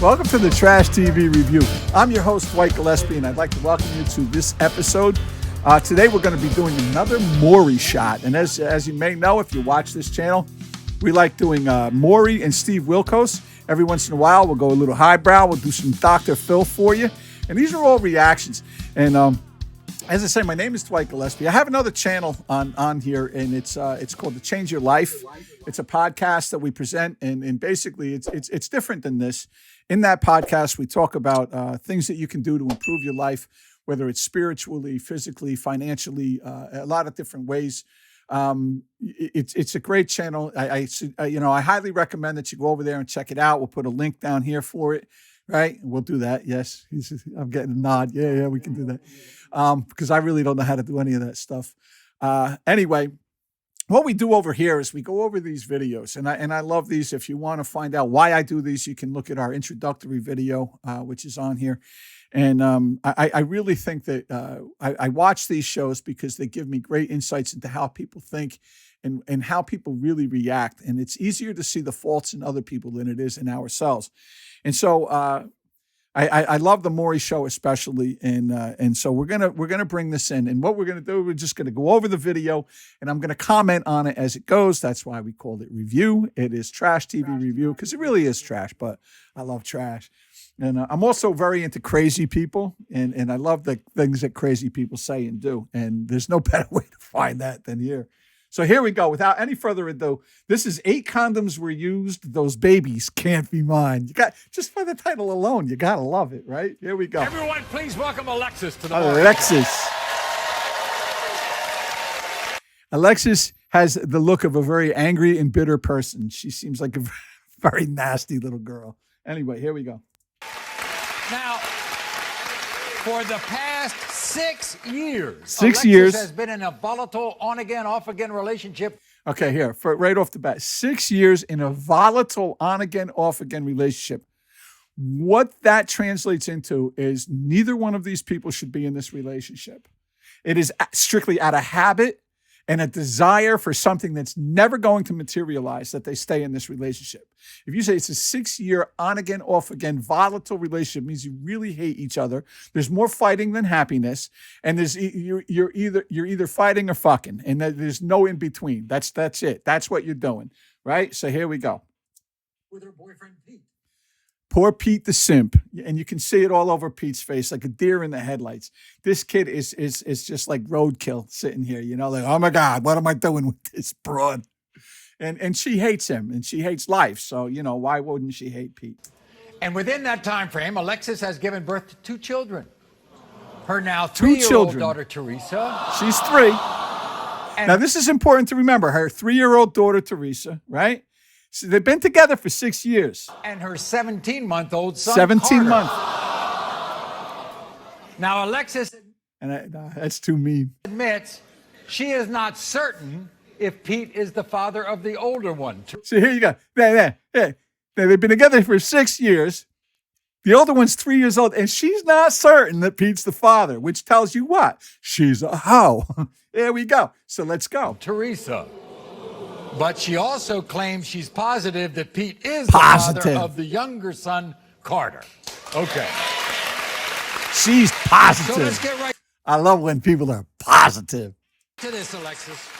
Welcome to the Trash TV Review. I'm your host, Dwight Gillespie, and I'd like to welcome you to this episode. Today we're going to be doing another Maury shot. And as you may know, if you watch this channel, we like doing Maury and Steve Wilkos. Every once in a while, we'll go a little highbrow. We'll do some Dr. Phil for you. And these are all reactions. And as I say, my name is Dwight Gillespie. I have another channel on here, and it's called The Change Your Life. It's a podcast that we present, and basically it's different than this. In that podcast, we talk about things that you can do to improve your life, whether it's spiritually, physically, financially, a lot of different ways. It's a great channel. I highly recommend that you go over there and check it out. We'll put a link down here for it. Right? We'll do that. Yes. I'm getting a nod. Yeah, we can do that. Because I really don't know how to do any of that stuff. Anyway, what we do over here is we go over these videos, and I love these. If you want to find out why I do these, you can look at our introductory video, which is on here. And I really think that I watch these shows because they give me great insights into how people think and how people really react. And it's easier to see the faults in other people than it is in ourselves. And so I love the Maury show especially, and so we're gonna bring this in. And what we're gonna do, we're just gonna go over the video, and I'm gonna comment on it as it goes. That's why we called it review. It is Trash TV Review because it really is trash, but I love trash. And I'm also very into crazy people, and I love the things that crazy people say and do. And there's no better way to find that than here. So here we go. Without any further ado, this is 8 condoms were used. Those babies can't be mine. You got, just by the title alone, you gotta love it, right? Here we go. Everyone, please welcome Alexis to the Alexis. Alexis has the look of a very angry and bitter person. She seems like a very nasty little girl. Anyway, here we go. Now, for the past 6 years, Alexis has been in a volatile on-again, off-again relationship. Okay, here, right off the bat, 6 years in a volatile on-again, off-again relationship. What that translates into is neither one of these people should be in this relationship. It is strictly out of habit and a desire for something that's never going to materialize that they stay in this relationship. If you say it's a 6-year on-again, off-again, volatile relationship, means you really hate each other. There's more fighting than happiness, and you're either fighting or fucking, and there's no in between. That's it. That's what you're doing, right? So here we go. With her boyfriend Pete. Poor Pete the simp, and you can see it all over Pete's face, like a deer in the headlights. This kid is just like roadkill sitting here, like, oh my God, what am I doing with this broad? And she hates him, and she hates life. So, why wouldn't she hate Pete? And within that time frame, Alexis has given birth to 2 children. Her now 3-year-old daughter, Teresa. She's 3. Now, this is important to remember. Her 3-year-old daughter, Teresa, right? So they've been together for 6 years. And her 17-month-old son, 17 months. Now, Alexis that's too mean. Admits she is not certain if Pete is the father of the older one. So here you go. They've been together for 6 years. The older one's 3 years old, and she's not certain that Pete's the father, which tells you what? She's a hoe. There we go. So let's go. Teresa. But she also claims she's positive that Pete is the father of the younger son, Carter. Okay. She's positive. So let's get right I love when people are positive. to this, Alexis.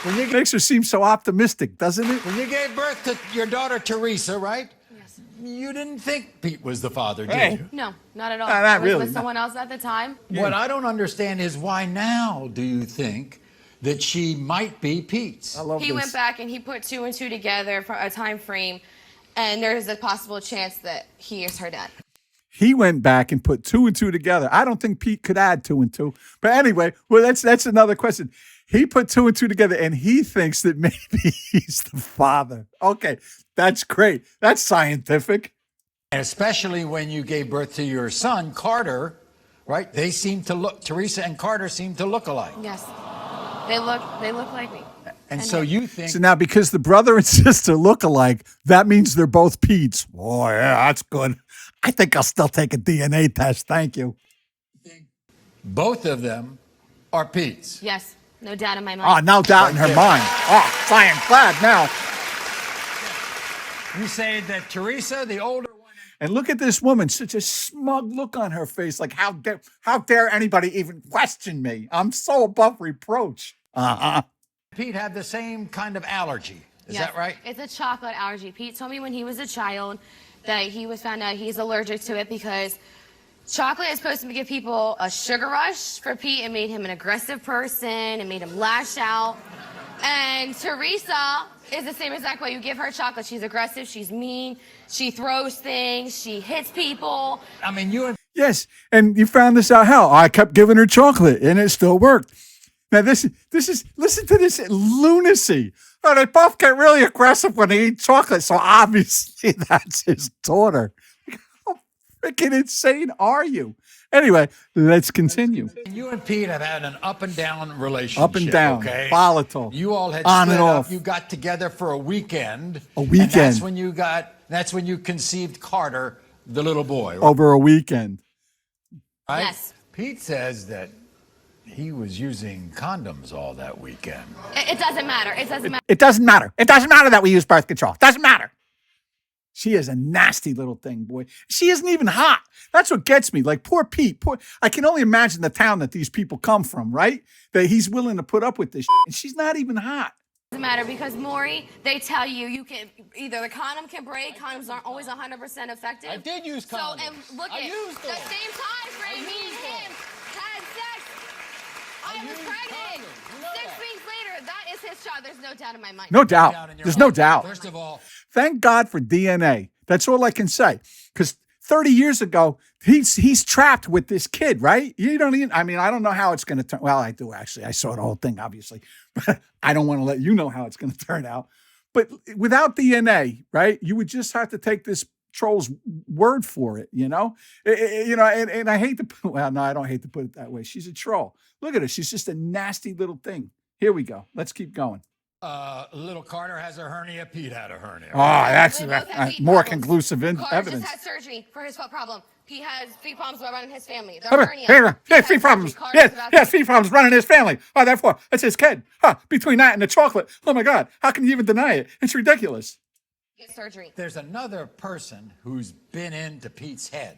It makes her seem so optimistic, doesn't it? When you gave birth to your daughter, Teresa, right? Yes. You didn't think Pete was the father, did you? No, not at all. Not I was really, with someone else at the time. What I don't understand is why now do you think that she might be Pete's? I love He this. went back and he put 2 and 2 together for a time frame, and there's a possible chance that he is her dad. He went back and put 2 and 2 together. I don't think Pete could add 2 and 2. But anyway, well, that's another question. He put 2 and 2 together, and he thinks that maybe he's the father. Okay, that's great. That's scientific. And especially when you gave birth to your son, Carter, right? They seem to look, Teresa and Carter seem to look alike. Yes. They look like me. And so you think... So now because the brother and sister look alike, that means they're both Pete's. Oh, yeah, that's good. I think I'll still take a DNA test. Thank you. both of them are Pete's. Yes. No doubt in my mind. Oh, no doubt in her mind. Oh, I am glad now. You say that Teresa, the older one... And look at this woman, such a smug look on her face. Like, how dare anybody even question me? I'm so above reproach. Pete had the same kind of allergy. Is Yes, that right? It's a chocolate allergy. Pete told me when he was a child that he was found out he's allergic to it because chocolate is supposed to give people a sugar rush. For Pete, it made him an aggressive person. It made him lash out. And Teresa is the same exact way. You give her chocolate, she's aggressive, she's mean, she throws things, she hits people. I mean, you and Yes, and you found this out how? I kept giving her chocolate, and it still worked. Now this is listen to this lunacy. Oh, they both get really aggressive when they eat chocolate, so obviously that's his daughter. How freaking insane are you? Anyway, let's continue. You and Pete have had an up and down relationship. Up and down, okay? volatile. You all had on split and up. off. You got together for a weekend. A weekend. And that's when you conceived Carter, the little boy. Right? Over a weekend. Right? Yes. Pete says that he was using condoms all that weekend. It doesn't matter. It doesn't matter. It doesn't matter. It doesn't matter that we use birth control. It doesn't matter. She is a nasty little thing, boy. She isn't even hot. That's what gets me. Like, poor Pete. I can only imagine the town that these people come from, right? That he's willing to put up with this shit. And she's not even hot. It doesn't matter because Maury, they tell you can either the condom can break, condoms aren't always 100% effective. I did use condoms. So, and look I at used the them. same time frame, me and used him had sex. I was used pregnant. condoms. You know 6 that. weeks later, that is his child. There's no doubt in my mind. No doubt. Down in your There's no mind. doubt. First of all, Thank God for DNA. That's all I can say. Because 30 years ago, he's trapped with this kid, right? You don't even, I mean, I don't know how it's going to turn. Well, I do actually. I saw the whole thing, obviously. But I don't want to let you know how it's going to turn out. But without DNA, right, you would just have to take this troll's word for it, you know? And I hate to put, well, no, I don't hate to put it that way. She's a troll. Look at her. She's just a nasty little thing. Here we go. Let's keep going. little Carter has a hernia. Pete had a hernia. Oh, that's They both have feet more problems. conclusive Carter evidence. just had surgery for his foot problem. He has feet problems by running his family. The Here, hernia. here, He yes, had feet problems. surgery. Carter's about to- Yes, feet problems running his family. Oh, therefore, it's his kid. Huh, between that and the chocolate. Oh, my God. How can you even deny it? It's ridiculous. Get surgery. There's another person who's been into Pete's head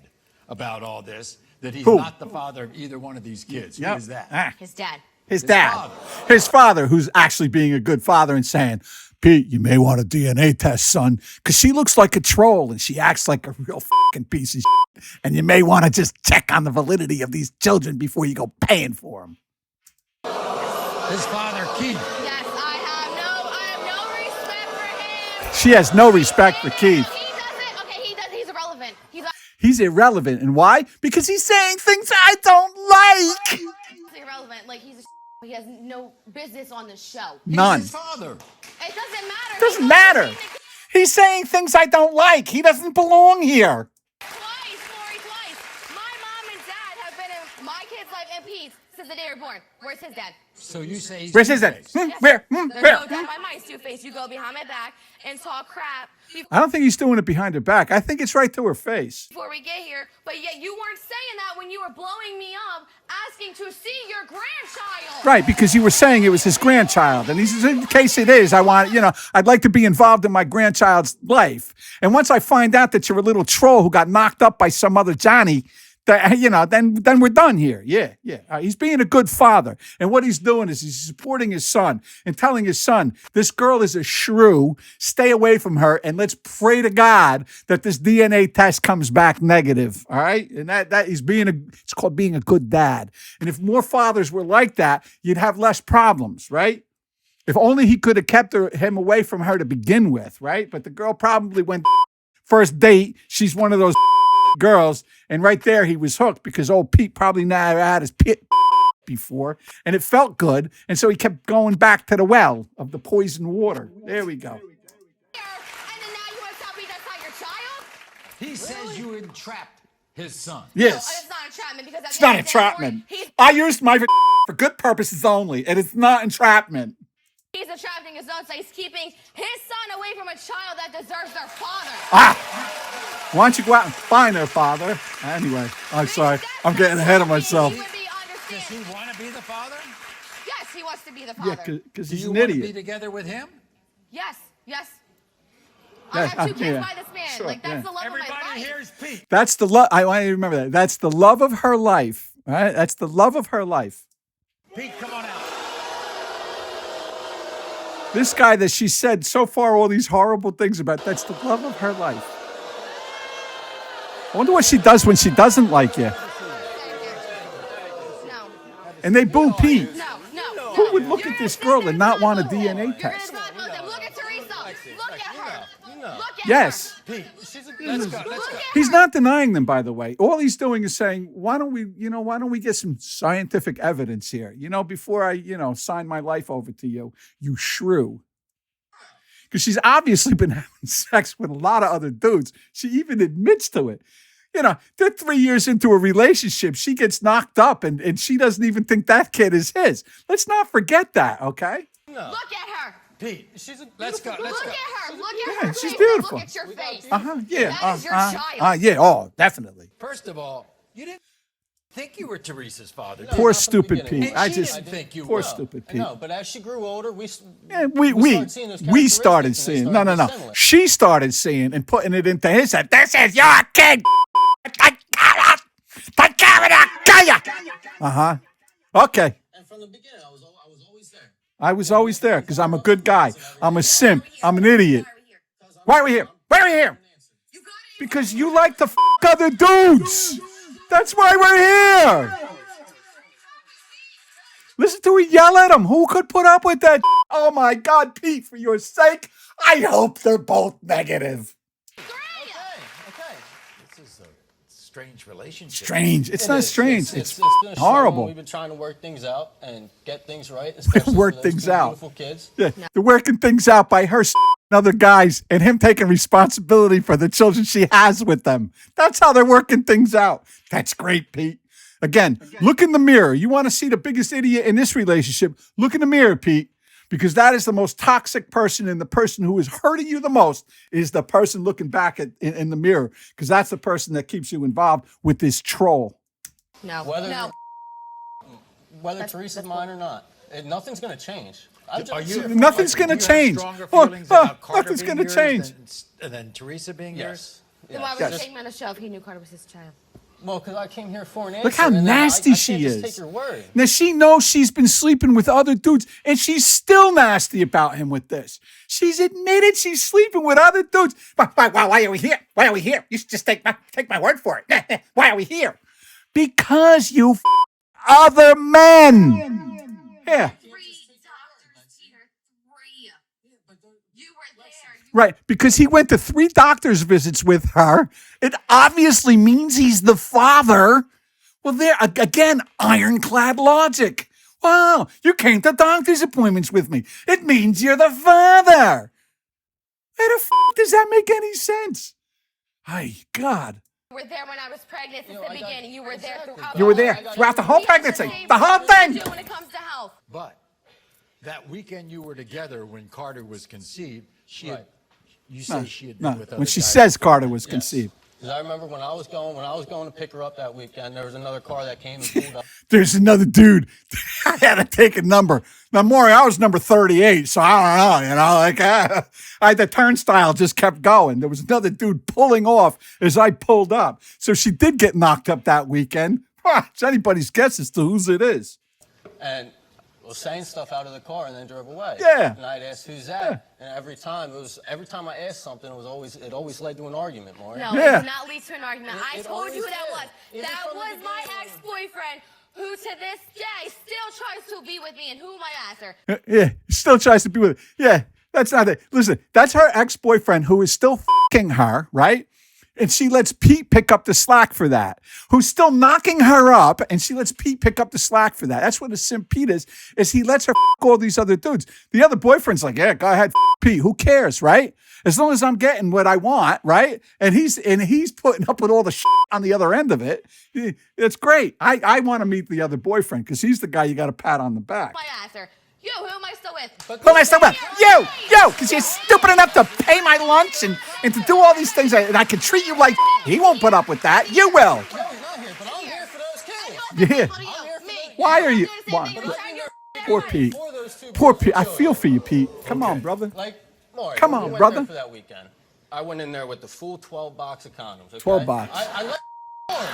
about all this, that he's Who? not the father of either one of these kids. Who Yep. is that? Ah, His dad. his dad. father. His father, who's actually being a good father and saying, Pete, you may want a DNA test, son, because she looks like a troll and she acts like a real fucking piece of shit. And you may want to just check on the validity of these children before you go paying for them. His father, Keith. Yes, I have no respect for him. She has no respect for Keith. He doesn't. Okay, he does. He's irrelevant. He's irrelevant. And why? Because he's saying things I don't like. He's irrelevant. Like he has no business on the show. None. His father. It doesn't matter. Doesn't matter. He's saying things I don't like. He doesn't belong here. Twice, Maury, twice. My mom and dad have been in my kid's life and Pete's since the day they were born. Where's his dad? So you say he's Where's his dad? two-faced. Hmm, Yes. where? There's Where? no doubt in my mind. He's two-faced. You go behind my back and talk crap I don't think he's doing it behind her back. I think it's right to her face. before we get here. But yet you weren't saying that when you were blowing me up, asking to see your grandchild. Right, because you were saying it was his grandchild. And he says, in case it is, I'd like to be involved in my grandchild's life. And once I find out that you're a little troll who got knocked up by some other Johnny, then we're done here. Yeah. He's being a good father. And what he's doing is he's supporting his son and telling his son, this girl is a shrew. Stay away from her. And let's pray to God that this DNA test comes back negative. All right. And that he's it's called being a good dad. And if more fathers were like that, you'd have less problems, right? If only he could have kept him away from her to begin with, right? But the girl probably went first date. She's one of those girls, and right there he was hooked because old Pete probably never had his pit before, and it felt good, and so he kept going back to the well of the poisoned water. There we go. And then now you want to tell me that's not your child? He says you entrapped his son. Yes, No, it's not entrapment because it's not entrapment. I used my for good purposes only, and it's not entrapment. He's attracting his own, so he's keeping his son away from a child that deserves their father. Why don't you go out and find their father? Anyway, I'm sorry. I'm getting ahead of myself. He would be Does he understanding. want to be the father? Yes, he wants to be the Yeah, father. because Do he's you an want to be idiot. Yes. I have 2 kids yeah. by this man. Sure, Like, that's yeah. the love of my Everybody life. here is Pete. That's the love. I want you to remember that. That's the love of her life. All right? That's the love of her life. Pete, come on out. This guy that she said so far all these horrible things about, that's the love of her life. I wonder what she does when she doesn't like you. No. And they boo Pete. No. Who would look at this girl and not want a DNA You're test? responsible. Look at Teresa. Look at her. Look at Yes. her. Pete, let's go. Look at He's her. not denying them, by the way. All he's doing is saying, why don't we get some scientific evidence here? Before I, sign my life over to you, you shrew. Because she's obviously been having sex with a lot of other dudes. She even admits to it. They're 3 years into a relationship. She gets knocked up and she doesn't even think that kid is his. Let's not forget that, okay? Look at her. Pete, let's go. Look at her. Look at Yeah, her. she's face. beautiful. Look at your face. Yeah. That is your child. Yeah, oh, definitely. First of all, you didn't think you were Teresa's father. Poor not from the stupid beginning. Pete. And she didn't think you Poor were. stupid Pete. No, but as she grew older, we started seeing. No. She started seeing and putting it into his head. This is your kid. Okay. And from the beginning, I was always there. I was always there because I'm a good guy. I'm a simp. I'm an idiot. Why are we here? Why are we here? Because you like to other dudes. That's why we're here. Listen to her yell at him. Who could put up with that? Oh my God, Pete, for your sake, I hope they're both negative. Okay. This is a strange relationship. Strange. It's not strange. It's been a struggle. horrible. We've been trying to work things out and get things right. Work for those things two out. Beautiful kids. Yeah, they're working things out by her other guys and him taking responsibility for the children she has with them. That's how they're working things out. That's great, Pete. Again, look in the mirror. You want to see the biggest idiot in this relationship? Look in the mirror, Pete, because that is the most toxic person, and the person who is hurting you the most is the person looking back in the mirror, because that's the person that keeps you involved with this troll. No. Whether Teresa's mine or not, nothing's going to change. Nothing's going to change. Nothing's going to change. Than Teresa being yours? Then why would you take him on a show if he knew Carter was his child? Well, because I came here for an answer. Look how and then nasty I she can't is. just take your word. Now, she knows she's been sleeping with other dudes, and she's still nasty about him with this. She's admitted she's sleeping with other dudes. Why are we here? Why are we here? You should just take my word for it. Why are we here? Because you other men. Yeah. 3 doctors here. 3. You were there. Right, because he went to 3 doctor's visits with her. It obviously means he's the father. Well, there, again, ironclad logic. Wow, you came to doctor's appointments with me. It means you're the father. How the does that make any sense? My God. You were there when I was pregnant since the beginning. You were there throughout. You were there throughout the whole pregnancy, the whole thing. When it comes to health. But that weekend you were together when Carter was conceived, you say she had been with other When she guys says before. Carter was conceived. Because I remember when I was going to pick her up that weekend, there was another car that came and pulled up. There's another dude. I had to take a number. Now, Maury, I was number 38, so I don't know, the turnstile just kept going. There was another dude pulling off as I pulled up. So she did get knocked up that weekend. It's anybody's guess as to whose it is. And was saying stuff out of the car and then drove away. Yeah. And I'd ask, who's that? And every time I asked something, it always led to an argument, Maury. No, Yeah. it did not lead to an argument. I It told you who that always was. did. That Even from was the my beginning. ex-boyfriend who to this day still tries to be with me, and whom I asked her. Yeah, still tries to be with her. Yeah, that's not it. Listen, that's her ex-boyfriend who is still fucking her, right? And she lets Pete pick up the slack for that. Who's still knocking her up, and she lets Pete pick up the slack for that. That's what a simp Pete is he lets her all these other dudes. The other boyfriend's like, yeah, go ahead, Pete. Who cares, right? As long as I'm getting what I want, right? And he's putting up with all the on the other end of it. It's great. I want to meet the other boyfriend because he's the guy you got to pat on the back. I asked her, yo, who am I still with? Who am I still with? You, because you're stupid enough to pay my lunch and to do all these things, and I can treat you like he won't put up with that. You will. No, he's not here, but I'm here for those kids. Yeah. Why are you? Why? Poor Pete. Poor Pete. I feel for you, Pete. Come on, brother. Like, Maury, Come we on, went brother. there for that weekend. I went in there with the full 12 box of condoms. Okay? 12 box. I left the door.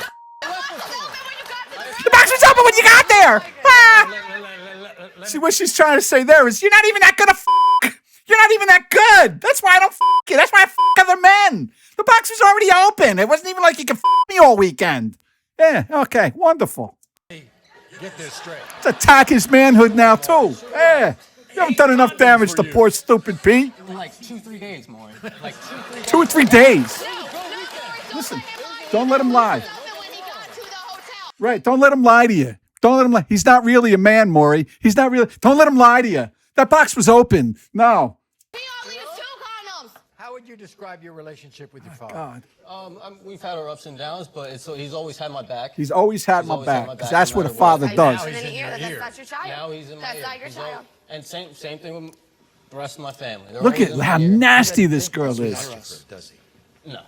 The box was open when you got there. See, what she's trying to say there is you're not even that good of You're not even that good. That's why I don't you. That's why I other men. The box was already open. It wasn't even like you could me all weekend. Yeah, okay, wonderful. Get this straight. Let's attack his manhood now, too. Yeah. You haven't done enough damage to poor stupid Pete. Like 2-3 days, Maury. Like 2-3 days. 2 or 3 days. Listen, don't let him lie. Right, don't let him lie to you. Don't let him lie. He's not really a man, Maury. He's not really. Don't let him lie to you. That box was open. No. He only used 2 condoms. How would you describe your relationship with your father? God. We've had our ups and downs, but he's always had my back. He's always had my always had back. my 'Cause back, that's no what a matter father what. does. Now he's That's in your ear. not your child. Now he's in my That's ear. not your child. And same thing with the rest of my family. They're Look always at in my how ear. nasty this girl is. Does he? No,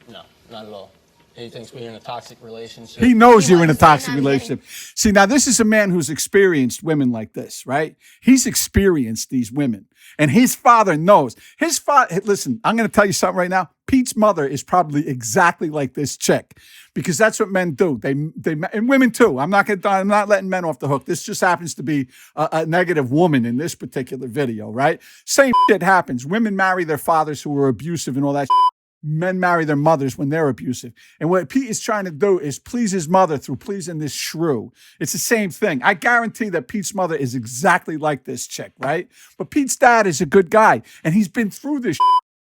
not at all. He thinks we're in a toxic relationship. He knows He you're in a wants to say toxic not relationship. See, now this is a man who's experienced women like this, right? He's experienced these women. And his father knows. His father, listen, I'm going to tell you something right now. Pete's mother is probably exactly like this chick because that's what men do. They and women too. I'm not letting men off the hook. This just happens to be a negative woman in this particular video, right? Same shit happens. Women marry their fathers who were abusive and all that shit. Men marry their mothers when they're abusive. And what Pete is trying to do is please his mother through pleasing this shrew. It's the same thing. I guarantee that Pete's mother is exactly like this chick, right? But Pete's dad is a good guy, and he's been through this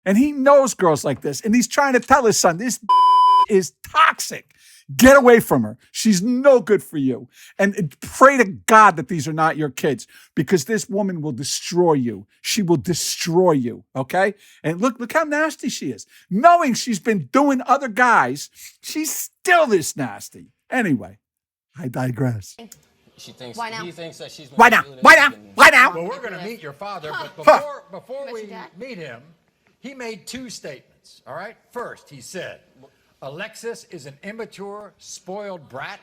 and he knows girls like this, and he's trying to tell his son, this is toxic. Get away from her. She's no good for you. And pray to God that these are not your kids because this woman will destroy you. She will destroy you, okay? And look how nasty she is. Knowing she's been doing other guys, she's still this nasty. Anyway, I digress. She thinks Why now? he thinks that she's Why now? Why now? Why now? Well, we're going to meet your father, but before What's we your dad? meet him, he made 2 statements, all right? First, he said, Alexis is an immature, spoiled brat.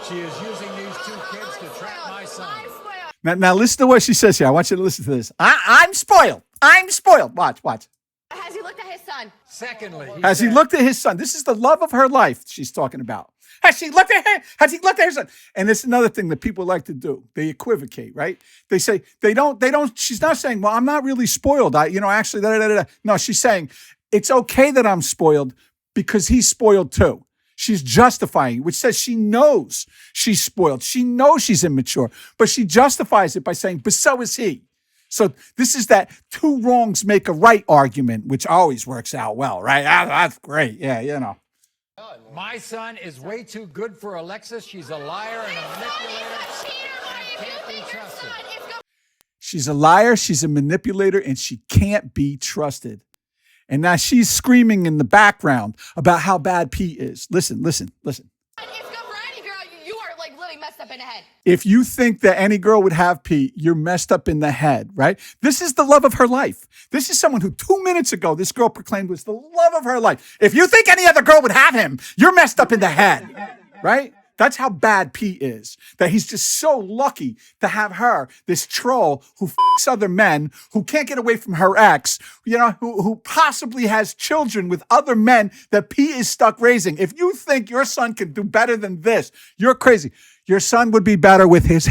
She is using these 2 kids to trap my son. I'm spoiled. Now listen to what she says here. I want you to listen to this. I'm spoiled. I'm spoiled. Watch. Has he looked at his son? Secondly, Has he looked at his son? This is the love of her life she's talking about. Has she looked at him? Has he looked at her son? And it's another thing that people like to do. They equivocate, right? They say, they don't, she's not saying, well, I'm not really spoiled. Actually, No, she's saying, it's okay that I'm spoiled because he's spoiled too. She's justifying it, which says she knows she's spoiled. She knows she's immature, but she justifies it by saying, but so is he. So this is that 2 wrongs make a right argument, which always works out well, right? That's great. Yeah, my son is way too good for Alexis. She's a liar and a manipulator. Can't be trusted. She's a liar. She's a manipulator, and she can't be trusted. And now she's screaming in the background about how bad Pete is. Listen. It's good for any girl. You are like literally messed up in the head. If you think that any girl would have Pete, you're messed up in the head, right? This is the love of her life. This is someone who 2 minutes ago, this girl proclaimed was the love of her life. If you think any other girl would have him, you're messed up in the head, right? That's how bad Pete is, that he's just so lucky to have her, this troll who fucks other men, who can't get away from her ex, who possibly has children with other men that Pete is stuck raising. If you think your son can do better than this, you're crazy. Your son would be better with his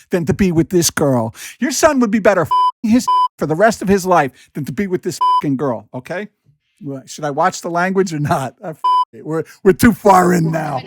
than to be with this girl. Your son would be better his for the rest of his life than to be with this girl, okay? Should I watch the language or not? We're too far in now.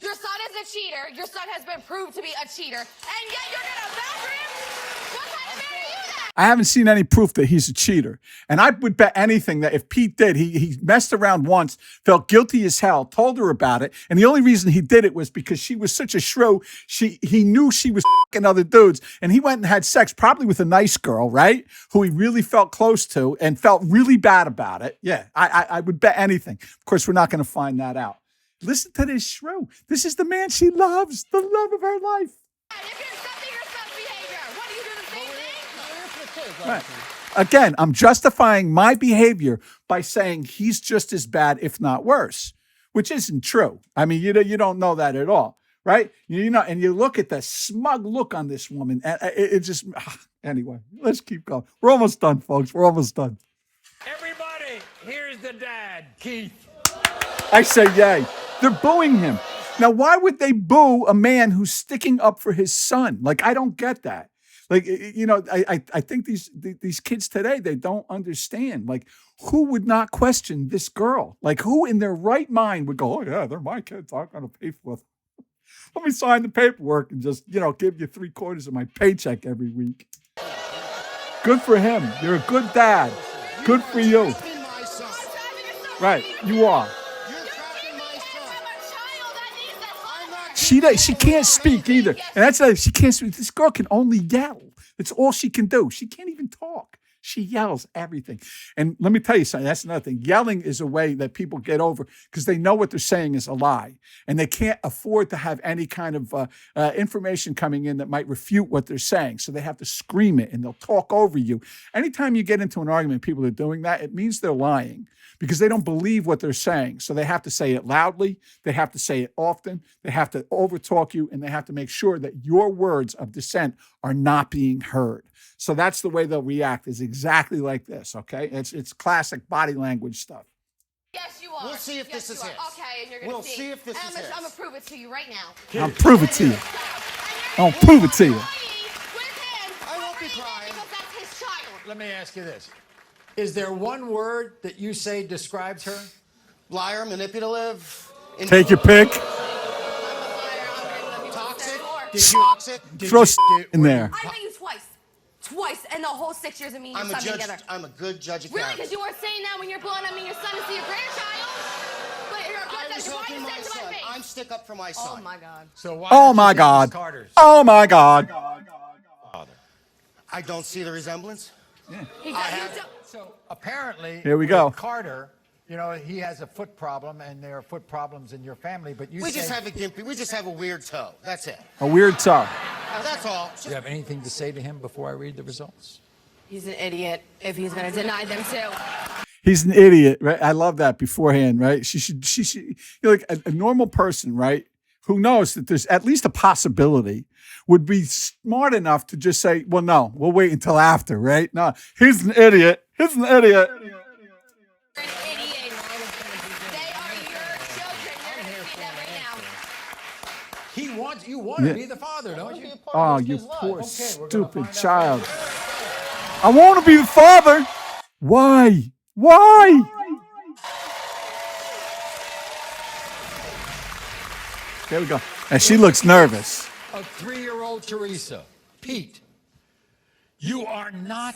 Your son is a cheater. Your son has been proved to be a cheater. And yet you're going to back him? What kind of man are you then? I haven't seen any proof that he's a cheater. And I would bet anything that if Pete did, he messed around once, felt guilty as hell, told her about it. And the only reason he did it was because she was such a shrew. He knew she was fucking other dudes. And he went and had sex probably with a nice girl, right? Who he really felt close to and felt really bad about it. Yeah, I would bet anything. Of course, we're not going to find that out. Listen to this shrew. This is the man she loves, the love of her life. If you're accepting your son's behavior, what do you do the same thing? Right. Again, I'm justifying my behavior by saying he's just as bad, if not worse, which isn't true. I mean, you don't know that at all, right? And you look at the smug look on this woman, and it just, anyway, let's keep going. We're almost done, folks. We're almost done. Everybody, Here's the dad, Keith. I say yay. They're booing him. Now, why would they boo a man who's sticking up for his son? Like, I don't get that. Like, I think these kids today, they don't understand. Like, who would not question this girl? Like, who in their right mind would go, oh, yeah, they're my kids. I'm going to pay for them. Let me sign the paperwork and just, give you 3/4 of my paycheck every week. Good for him. You're a good dad. Good for you. Right, you are. She can't speak either. And that's like, she can't speak. This girl can only yell. It's all she can do. She can't even talk. She yells everything. And let me tell you something. That's another thing. Yelling is a way that people get over because they know what they're saying is a lie. And they can't afford to have any kind of information coming in that might refute what they're saying. So they have to scream it and they'll talk over you. Anytime you get into an argument, people are doing that, it means they're lying because they don't believe what they're saying. So they have to say it loudly. They have to say it often. They have to overtalk you and they have to make sure that your words of dissent are not being heard. So that's the way they'll react is exactly like this, okay? It's classic body language stuff. Yes, you are. We'll see if this is his. Okay, and you're going to see. We'll see if this is his. I'm going to prove it to you right now. I'll prove it to you. I'll prove it to you. I won't be crying. Because that's his child. Let me ask you this. Is there one word that you say describes her? Liar, manipulative. Take your pick. Toxic. Toxic. Throw in there. I met you twice, and the whole 6 years of me and your son together. I'm a good judge of Really? character. Because you weren't saying that when you're blowing up me and your son to see your grandchild? But you're a I good was judge. Why helping you my say it to son. my face? I'm stick up for my son. Oh, my God. So why Oh don't you my think God. it's Carter's Oh my God. father? I don't see the resemblance. So apparently, Here we go. with Carter, he has a foot problem, and there are foot problems in your family. But We just have a gimpy. We just have a weird toe. That's it. A weird toe. That's all. Do you have anything to say to him before I read the results? He's an idiot if he's going to deny them, too. He's an idiot, right? I love that beforehand, right? She should, like a normal person, right? Who knows that there's at least a possibility would be smart enough to just say, well, no, we'll wait until after, right? No, he's an idiot. He's an idiot. You're an idiot. They are your children. You're going to see them right now. You want to be the father, don't you? Oh, you poor we're gonna stupid find out. child. I want to be the father. Why? Why? There we go. And she looks nervous. A 3-year-old Teresa, Pete, you are not.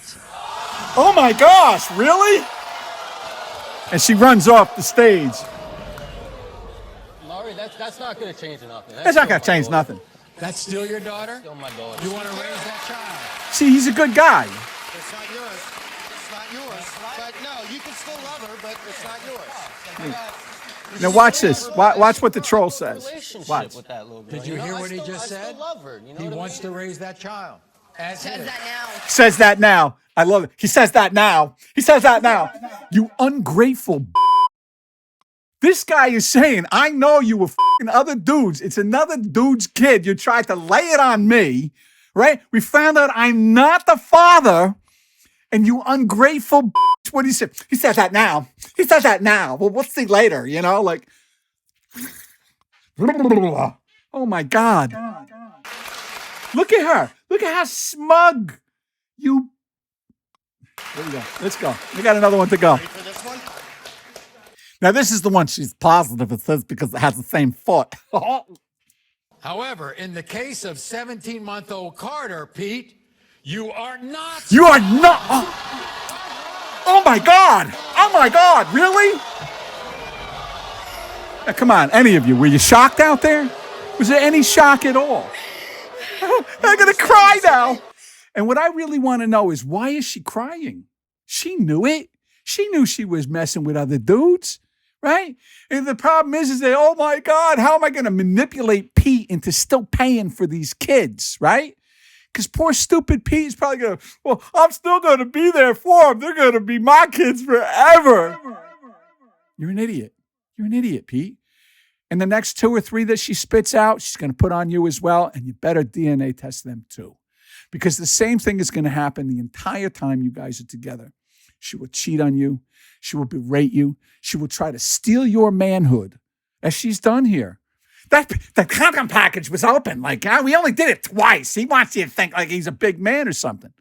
Oh my gosh, really? And she runs off the stage. Maury, that's not going to change nothing. That's not going to change nothing. That's still your daughter? Still my daughter. You want to raise that child? See, he's a good guy. It's not yours. It's not yours. But no, you can still love her, but it's not yours. Now watch this. Watch what the troll says. Relationship Watch. with that little girl. Did you hear what he just I said? still love her. You know He what I wants mean? to raise that child. As Says is. that now. Says that now. I love it. He says that now. He says that now. You ungrateful. This guy is saying, I know you were f***ing other dudes. It's another dude's kid. You tried to lay it on me, right? We found out I'm not the father, and you ungrateful. What do you say? He says that now. He says that now. Well, we'll see later, like. Oh my God. Look at her. Look at how smug you. There we go. Let's go. We got another one to go. Ready for this one? Now, this is the one she's positive, it says, because it has the same foot. However, in the case of 17-month-old Carter, Pete, you are not. You are not. Oh my God. Oh my God. Really? Now, come on. Any of you, were you shocked out there? Was there any shock at all? I'm going to cry now. And what I really want to know is, why is she crying? She knew it. She knew she was messing with other dudes, right? And the problem is that, oh my God, how am I going to manipulate Pete into still paying for these kids, right? Because poor stupid Pete is probably going to, well, I'm still going to be there for them. They're going to be my kids forever. You're an idiot. You're an idiot, Pete. And the next 2 or 3 that she spits out, she's going to put on you as well, and you better DNA test them too. Because the same thing is going to happen the entire time you guys are together. She will cheat on you. She will berate you. She will try to steal your manhood, as she's done here. The condom package was open. Like, we only did it twice. He wants you to think like he's a big man or something.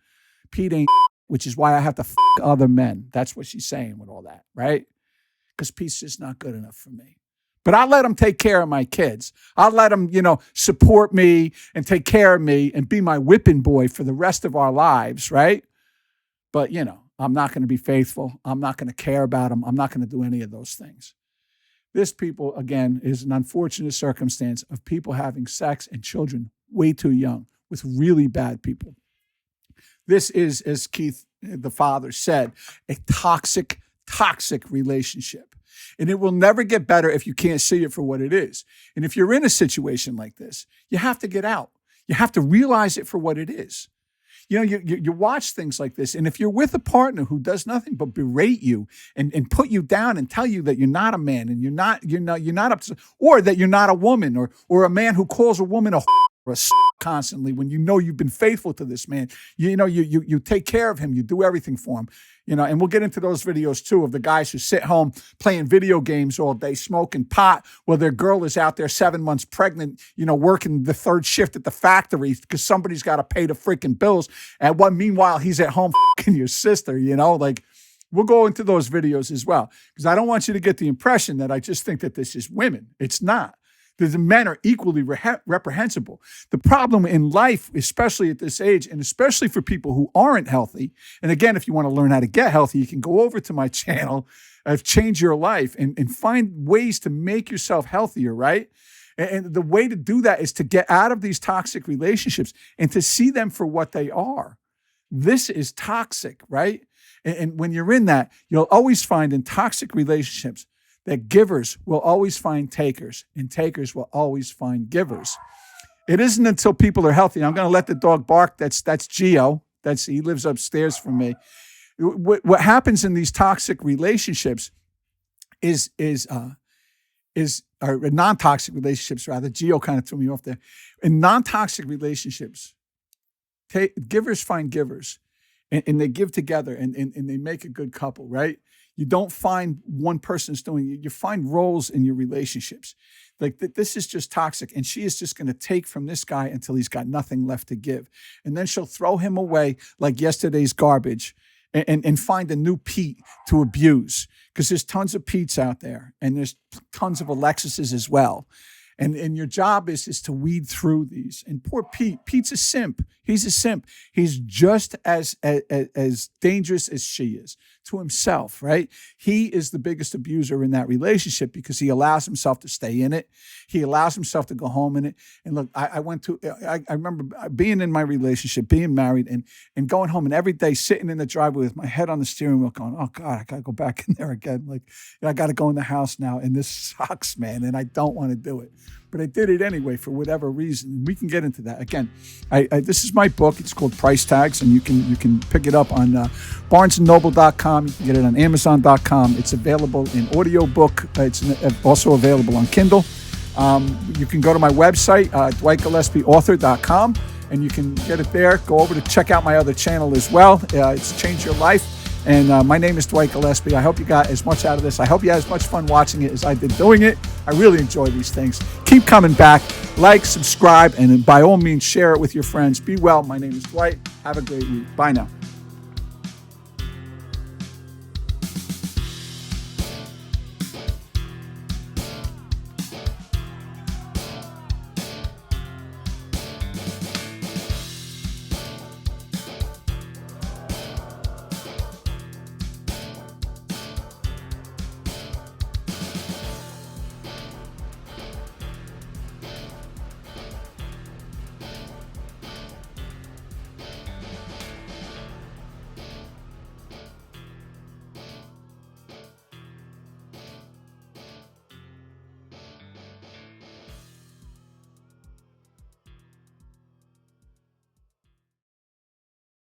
Pete ain't, which is why I have to other men. That's what she's saying with all that, right? Because Pete's just not good enough for me. But I'll let him take care of my kids. I'll let him, support me and take care of me and be my whipping boy for the rest of our lives, right? But, I'm not going to be faithful. I'm not going to care about him. I'm not going to do any of those things. This, people, again, is an unfortunate circumstance of people having sex and children way too young with really bad people. This is, as Keith, the father, said, a toxic relationship. And it will never get better if you can't see it for what it is. And if you're in a situation like this, you have to get out. You have to realize it for what it is. You watch things like this, and if you're with a partner who does nothing but berate you and put you down and tell you that you're not a man and you're not up to, or that you're not a woman, or a man who calls a woman a or a constantly when you've been faithful to this man, you take care of him, you do everything for him, and we'll get into those videos too of the guys who sit home playing video games all day, smoking pot, while their girl is out there 7 months pregnant, working the third shift at the factory because somebody's got to pay the freaking bills. And meanwhile, he's at home fucking your sister, we'll go into those videos as well because I don't want you to get the impression that I just think that this is women. It's not. The men are equally reprehensible. The problem in life, especially at this age, and especially for people who aren't healthy, and again, if you want to learn how to get healthy, you can go over to my channel, I've Changed Your Life, and find ways to make yourself healthier, right? And the way to do that is to get out of these toxic relationships and to see them for what they are. This is toxic, right? And when you're in that, you'll always find in toxic relationships that givers will always find takers and takers will always find givers. It isn't until people are healthy. I'm going to let the dog bark. That's Gio. He lives upstairs from me. What happens in these toxic relationships is non-toxic relationships rather. Gio kind of threw me off there. In non-toxic relationships, givers find givers and they give together and they make a good couple, right? You don't find one person's doing it. You find roles in your relationships. Like this is just toxic. And she is just going to take from this guy until he's got nothing left to give. And then she'll throw him away like yesterday's garbage and find a new Pete to abuse. Because there's tons of Petes out there. And there's tons of Alexises as well. And your job is to weed through these. And poor Pete's a simp. He's a simp. He's just as dangerous as she is to himself, right? He is the biggest abuser in that relationship because he allows himself to stay in it. He allows himself to go home in it. And look, I remember being in my relationship, being married and going home and every day sitting in the driveway with my head on the steering wheel going, oh God, I got to go back in there again. Like, I got to go in the house now. And this sucks, man. And I don't want to do it. But I did it anyway for whatever reason. And we can get into that. Again, this is my book. It's called Price Tags, and you can pick it up on BarnesandNoble.com. You can get it on Amazon.com. It's available in audiobook. It's also available on Kindle. You can go to my website, DwightGillespieAuthor.com, and you can get it there. Go over to check out my other channel as well. It's Change Your Life. And my name is Dwight Gillespie. I hope you got as much out of this. I hope you had as much fun watching it as I did doing it. I really enjoy these things. Keep coming back. Like, subscribe, and by all means, share it with your friends. Be well. My name is Dwight. Have a great week. Bye now.